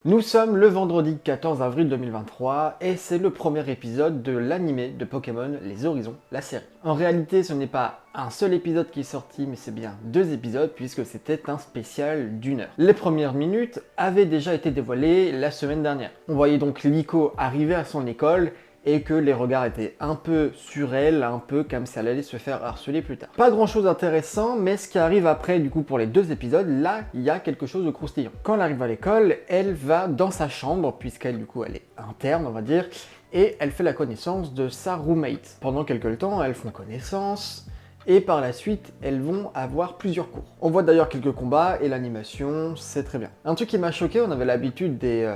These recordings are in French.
Nous sommes le vendredi 14 avril 2023 et c'est le premier épisode de l'animé de Pokémon Les Horizons, la série. En réalité, ce n'est pas un seul épisode qui est sorti, mais c'est bien deux épisodes puisque c'était un spécial d'1 heure. Les premières minutes avaient déjà été dévoilées la semaine dernière. On voyait donc Liko arriver à son école et que les regards étaient un peu sur elle, un peu comme si elle allait se faire harceler plus tard. Pas grand chose d'intéressant, mais ce qui arrive après, du coup, pour les deux épisodes, là, il y a quelque chose de croustillant. Quand elle arrive à l'école, elle va dans sa chambre, puisqu'elle, du coup, elle est interne, on va dire, et elle fait la connaissance de sa roommate. Pendant quelques temps, elles font connaissance, et par la suite, elles vont avoir plusieurs cours. On voit d'ailleurs quelques combats, et l'animation, c'est très bien. Un truc qui m'a choqué, on avait l'habitude des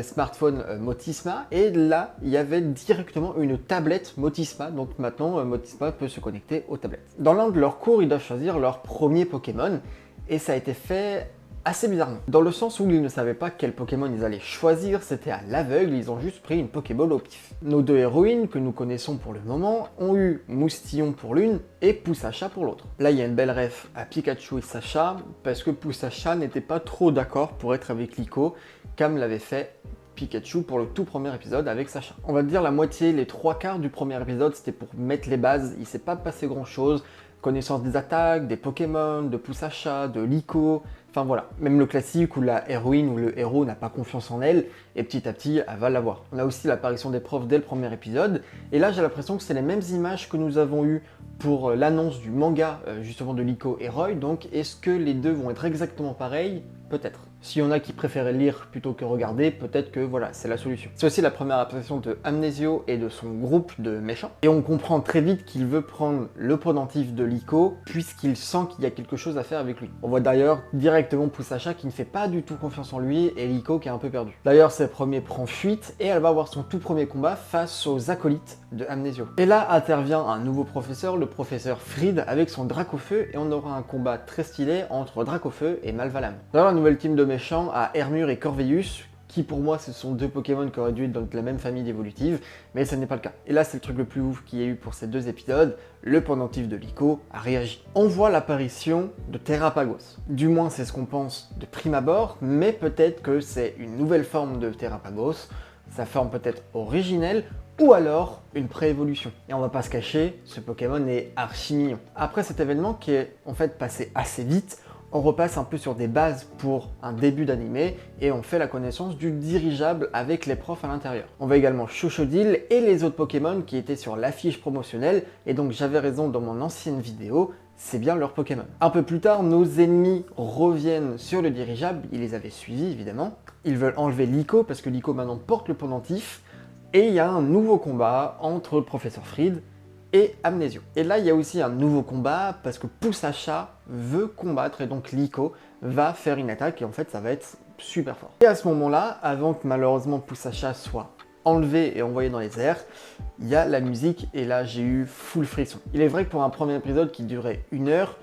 smartphones Motisma, et là, il y avait directement une tablette Motisma, donc maintenant, Motisma peut se connecter aux tablettes. Dans l'un de leurs cours, ils doivent choisir leur premier Pokémon, et ça a été fait assez bizarrement. Dans le sens où ils ne savaient pas quel Pokémon ils allaient choisir, c'était à l'aveugle, ils ont juste pris une Pokéball au pif. Nos deux héroïnes, que nous connaissons pour le moment, ont eu Moustillon pour l'une et Poussacha pour l'autre. Là, il y a une belle ref à Pikachu et Sacha, parce que Poussacha n'était pas trop d'accord pour être avec Liko, comme l'avait fait Pikachu pour le tout premier épisode avec Sacha. On va dire la moitié, les trois quarts du premier épisode, c'était pour mettre les bases, il s'est pas passé grand chose, connaissance des attaques, des Pokémon, de Poussacha, de Liko, enfin voilà, même le classique où la héroïne ou le héros n'a pas confiance en elle, et petit à petit, elle va l'avoir. On a aussi l'apparition des profs dès le premier épisode, et là j'ai l'impression que c'est les mêmes images que nous avons eues pour l'annonce du manga justement de Liko et Roy, donc est-ce que les deux vont être exactement pareils? Peut-être. S'il y en a qui préféraient lire plutôt que regarder, peut-être que voilà, c'est la solution. C'est aussi la première apparition de Amnesio et de son groupe de méchants. Et on comprend très vite qu'il veut prendre le pendentif de Liko, puisqu'il sent qu'il y a quelque chose à faire avec lui. On voit d'ailleurs directement Poussacha qui ne fait pas du tout confiance en lui, et Liko qui est un peu perdu. D'ailleurs, ses premiers prend fuite, et elle va avoir son tout premier combat face aux acolytes de Amnesio. Et là intervient un nouveau professeur, le professeur Fried, avec son Dracofeu, et on aura un combat très stylé entre Dracofeu et Malvalam. D'ailleurs, la nouvelle team de méchants à Hermure et Corveius, qui pour moi ce sont deux Pokémon qui auraient dû être dans la même famille d'évolutives, mais ce n'est pas le cas. Et là c'est le truc le plus ouf qu'il y a eu pour ces deux épisodes, le pendentif de Liko a réagi. On voit l'apparition de Terrapagos. Du moins c'est ce qu'on pense de prime abord, mais peut-être que c'est une nouvelle forme de Terrapagos, sa forme peut-être originelle, ou alors une pré-évolution. Et on va pas se cacher, ce Pokémon est archi mignon. Après cet événement qui est en fait passé assez vite, on repasse un peu sur des bases pour un début d'animé et on fait la connaissance du dirigeable avec les profs à l'intérieur. On voit également Chochodile et les autres Pokémon qui étaient sur l'affiche promotionnelle, et donc j'avais raison dans mon ancienne vidéo, c'est bien leur Pokémon. Un peu plus tard, nos ennemis reviennent sur le dirigeable, ils les avaient suivis évidemment. Ils veulent enlever Liko parce que Liko maintenant porte le pendentif, et il y a un nouveau combat entre le professeur Fried et Amnesio. Et là, il y a aussi un nouveau combat parce que Poussacha veut combattre et donc Liko va faire une attaque et en fait, ça va être super fort. Et à ce moment-là, avant que malheureusement Poussacha soit enlevé et envoyé dans les airs, il y a la musique et là, j'ai eu full frisson. Il est vrai que pour un premier épisode qui durait 1 heure,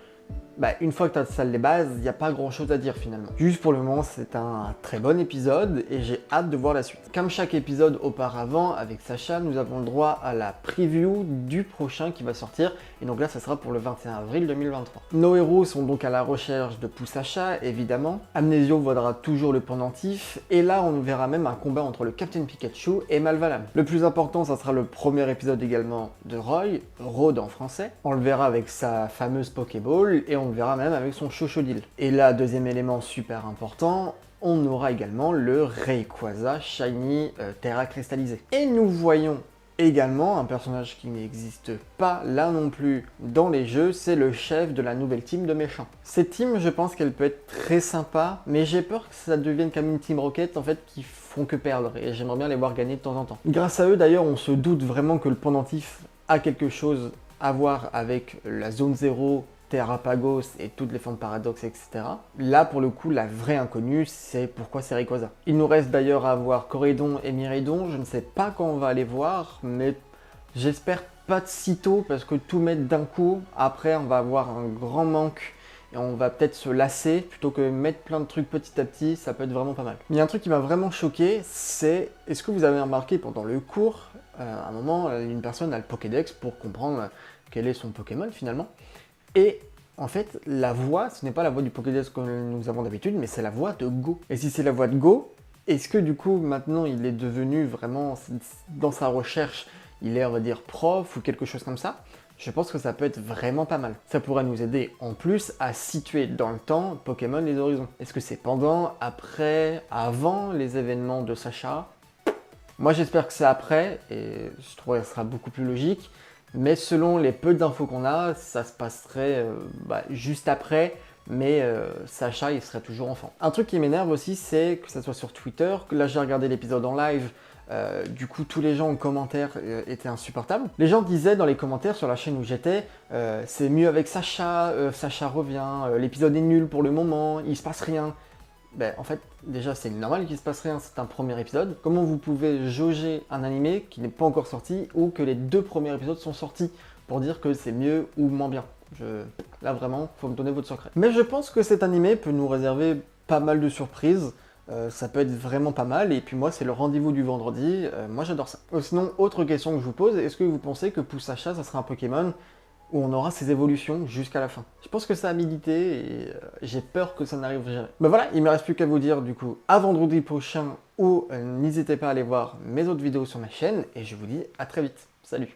une fois que tu as installé les bases, il n'y a pas grand chose à dire finalement. Juste pour le moment, c'est un très bon épisode et j'ai hâte de voir la suite. Comme chaque épisode auparavant, avec Sacha, nous avons le droit à la preview du prochain qui va sortir. Et donc là, ça sera pour le 21 avril 2023. Nos héros sont donc à la recherche de Poussacha, évidemment. Amnesio vaudra toujours le pendentif. Et là, on verra même un combat entre le Captain Pikachu et Malvalam. Le plus important, ça sera le premier épisode également de Roy, Rod en français. On le verra avec sa fameuse Pokéball et on le verra même avec son Chochodile. Et là, deuxième élément super important, on aura également le Rayquaza Shiny Terra cristallisé. Et nous voyons également un personnage qui n'existe pas là non plus dans les jeux, c'est le chef de la nouvelle team de méchants. Cette team, je pense qu'elle peut être très sympa, mais j'ai peur que ça devienne comme une Team Rocket en fait qui font que perdre, et j'aimerais bien les voir gagner de temps en temps. Grâce à eux d'ailleurs, on se doute vraiment que le pendentif a quelque chose à voir avec la zone 0, Terrapagos et toutes les formes paradoxes, etc. Là, pour le coup, la vraie inconnue, c'est pourquoi c'est Rayquaza. Il nous reste d'ailleurs à voir Corédon et Miraidon. Je ne sais pas quand on va les voir, mais j'espère pas de sitôt, parce que tout mettre d'un coup, après, on va avoir un grand manque et on va peut-être se lasser, plutôt que mettre plein de trucs petit à petit, ça peut être vraiment pas mal. Mais il y a un truc qui m'a vraiment choqué, c'est, est-ce que vous avez remarqué pendant le cours, à un moment, une personne a le Pokédex pour comprendre quel est son Pokémon finalement. Et en fait, la voix, ce n'est pas la voix du Pokédex que nous avons d'habitude, mais c'est la voix de Go. Et si c'est la voix de Go, Est-ce que du coup maintenant il est devenu vraiment, dans sa recherche, il est on va dire prof ou quelque chose comme ça? Je pense que ça peut être vraiment pas mal. Ça pourrait nous aider en plus à situer dans le temps Pokémon les horizons. Est-ce que c'est pendant, après, avant les événements de Sacha? Moi j'espère que c'est après, et je trouve que ça sera beaucoup plus logique, mais selon les peu d'infos qu'on a, ça se passerait juste après, mais Sacha il serait toujours enfant. Un truc qui m'énerve aussi, c'est que ça soit sur Twitter, que là j'ai regardé l'épisode en live, du coup tous les gens en commentaire étaient insupportables. Les gens disaient dans les commentaires sur la chaîne où j'étais, c'est mieux avec Sacha, Sacha revient, l'épisode est nul pour le moment, il se passe rien. Ben, en fait, déjà, c'est normal qu'il se passe rien, c'est un premier épisode. Comment vous pouvez jauger un animé qui n'est pas encore sorti ou que les 2 premiers épisodes sont sortis pour dire que c'est mieux ou moins bien? Là, vraiment, faut me donner votre secret. Mais je pense que cet animé peut nous réserver pas mal de surprises. Ça peut être vraiment pas mal, et puis moi, c'est le rendez-vous du vendredi. Moi, j'adore ça. Sinon, autre question que je vous pose, est-ce que vous pensez que Poussacha, ça sera un Pokémon où on aura ses évolutions jusqu'à la fin? Je pense que ça a milité et j'ai peur que ça n'arrive jamais. Ben voilà, il me reste plus qu'à vous dire du coup à vendredi prochain ou n'hésitez pas à aller voir mes autres vidéos sur ma chaîne et je vous dis à très vite. Salut!